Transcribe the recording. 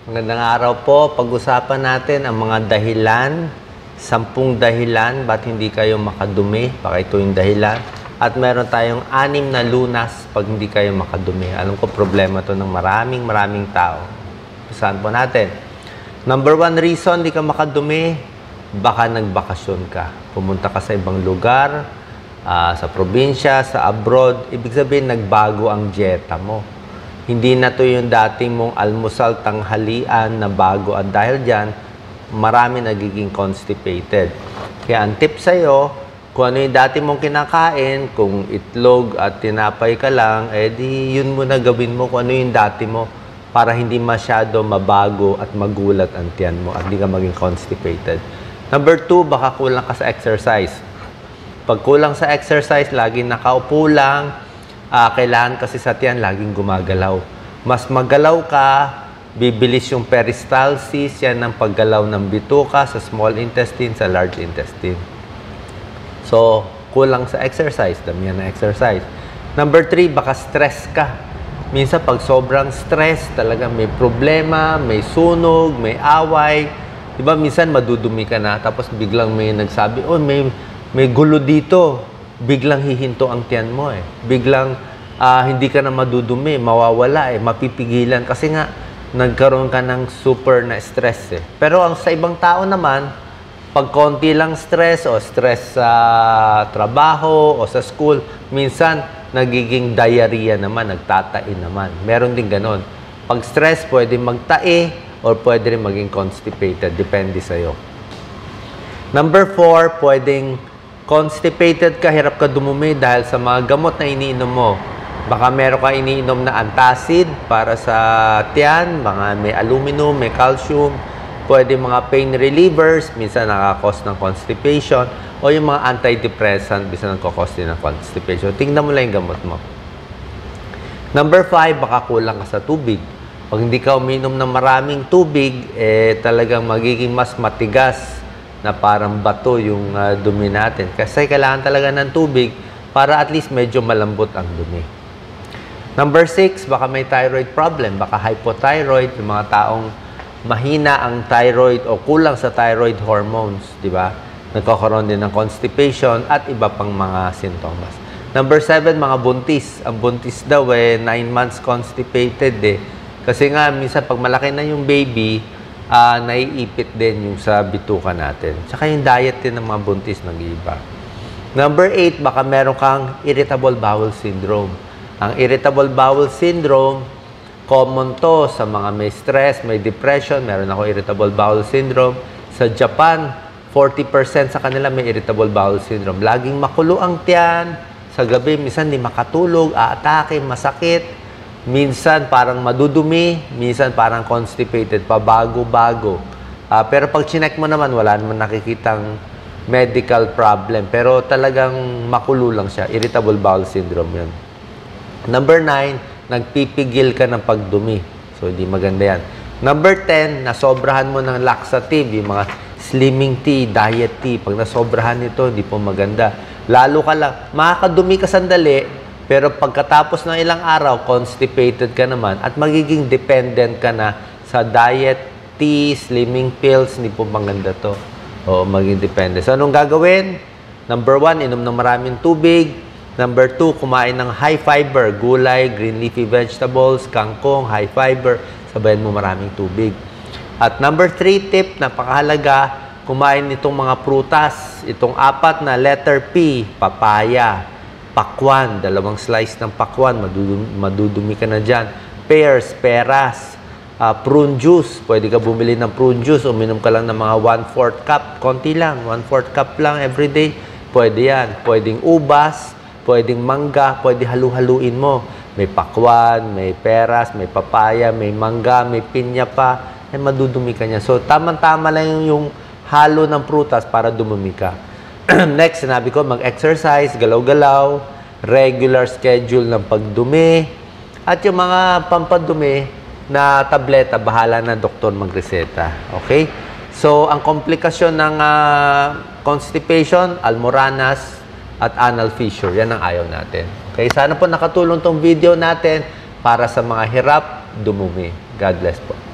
Magandang araw po. Pag-usapan natin ang mga dahilan, 10 dahilan ba't hindi kayo makadumi. Baka ito yung dahilan. At meron tayong 6 na lunas pag hindi kayo makadumi. Alam ko problema to ng maraming tao. Saan po natin? Number 1 reason hindi ka makadumi, baka nagbakasyon ka. Pumunta ka sa ibang lugar, sa probinsya, sa abroad. Ibig sabihin, nagbago ang dieta mo. Hindi na to yung dating mong almusal, tanghalian na bago. At dahil dyan, marami nagiging constipated. Kaya ang tip sa'yo, kung ano yung dati mong kinakain, kung itlog at tinapay ka lang, di yun muna gawin mo kung ano yung dati mo para hindi masyado mabago at magulat ang tiyan mo at hindi ka maging constipated. Number 2, baka kulang ka sa exercise. Pag kulang sa exercise, laging nakaupo lang, kailangan kasi sa tiyan, laging gumagalaw. Mas magalaw ka, bibilis yung peristalsis, yan ang paggalaw ng bituka sa small intestine, sa large intestine. So, kulang sa exercise, damihan na exercise. Number 3, baka stress ka. Minsan, pag sobrang stress, talaga may problema, may sunog, may away. Diba, minsan madudumi ka na, tapos biglang may nagsabi, oh, may gulo dito. Biglang hihinto ang tiyan mo Biglang hindi ka na madudumi, mawawala mapipigilan kasi nga nagkaroon ka ng super na stress Pero ang sa ibang tao naman, pag konti lang stress o stress sa trabaho o sa school, minsan nagiging diarrhea naman, nagtatai naman. Meron din ganon. Pag stress, pwede magtae or pwede rin maging constipated. Depende sa'yo. Number 4, pwedeng constipated ka, hirap ka dumumi dahil sa mga gamot na iniinom mo. Baka meron ka iniinom na antacid para sa tiyan, mga may aluminum, may calcium, pwede mga pain relievers, minsan nakakos ng constipation, o yung mga antidepressant, minsan nakakos din ng constipation. Tingnan mo lang yung gamot mo. Number 5, baka kulang ka sa tubig. Pag hindi ka uminom ng maraming tubig, talagang magiging mas matigas na parang bato yung dumi natin. Kasi kailangan talaga ng tubig para at least medyo malambot ang dumi. Number 6, baka may thyroid problem. Baka hypothyroid, yung mga taong mahina ang thyroid o kulang sa thyroid hormones, di ba? Nagkakaroon din ng constipation at iba pang mga sintomas. Number 7, mga buntis. Ang buntis daw 9 months constipated Kasi nga, minsan pag malaki na yung baby, naiipit din yung sa bituka natin. Tsaka yung diet din ng mga buntis nag-iiba. Number 8, baka meron kang irritable bowel syndrome. Ang irritable bowel syndrome, common to sa mga may stress, may depression. Meron ako irritable bowel syndrome. Sa Japan, 40% sa kanila may irritable bowel syndrome. Laging makulo ang tiyan. Sa gabi, minsan di makatulog, aatake, masakit. Minsan parang madudumi, minsan parang constipated, pabago-bago. Pero pag chinek mo naman, wala naman nakikitang medical problem. Pero talagang makulo lang siya. Irritable bowel syndrome yun. Number 9, nagpipigil ka ng pagdumi. So, hindi maganda yan. Number 10, nasobrahan mo ng laxative, yung mga slimming tea, diet tea. Pag nasobrahan nito, hindi po maganda. Lalo ka lang, makakadumi ka sandali, pero pagkatapos ng ilang araw, constipated ka naman at magiging dependent ka na sa diet, tea, slimming pills. Hindi po maganda to. O maging dependent. So, anong gagawin? Number 1, inom ng maraming tubig. Number 2, kumain ng high fiber, gulay, green leafy vegetables, kangkong, high fiber. Sabayan mo maraming tubig. At number 3 tip, napakahalaga, kumain nitong mga prutas. Itong 4 na letter P, papaya. Pakwan, 2 slice ng pakwan, madudumi ka na dyan. Pears, peras, prune juice, pwede ka bumili ng prune juice, uminom ka lang ng mga 1/4 cup, konti lang, 1/4 cup lang everyday, pwede yan. Pwedeng ubas, pwedeng mangga, pwede halu-haluin mo. May pakwan, may peras, may papaya, may mangga, may pinya pa, madudumi ka niya. So, tamang-tama lang yung halo ng prutas para dumumi ka. Next, sinabi ko, mag-exercise, galaw-galaw, regular schedule ng pagdumi, at yung mga pampadumi na tableta, bahala na doktor magreseta. Okay? So, ang komplikasyon ng constipation, almoranas, at anal fissure. Yan ang ayaw natin. Okay? Sana po nakatulong tong video natin para sa mga hirap dumumi. God bless po.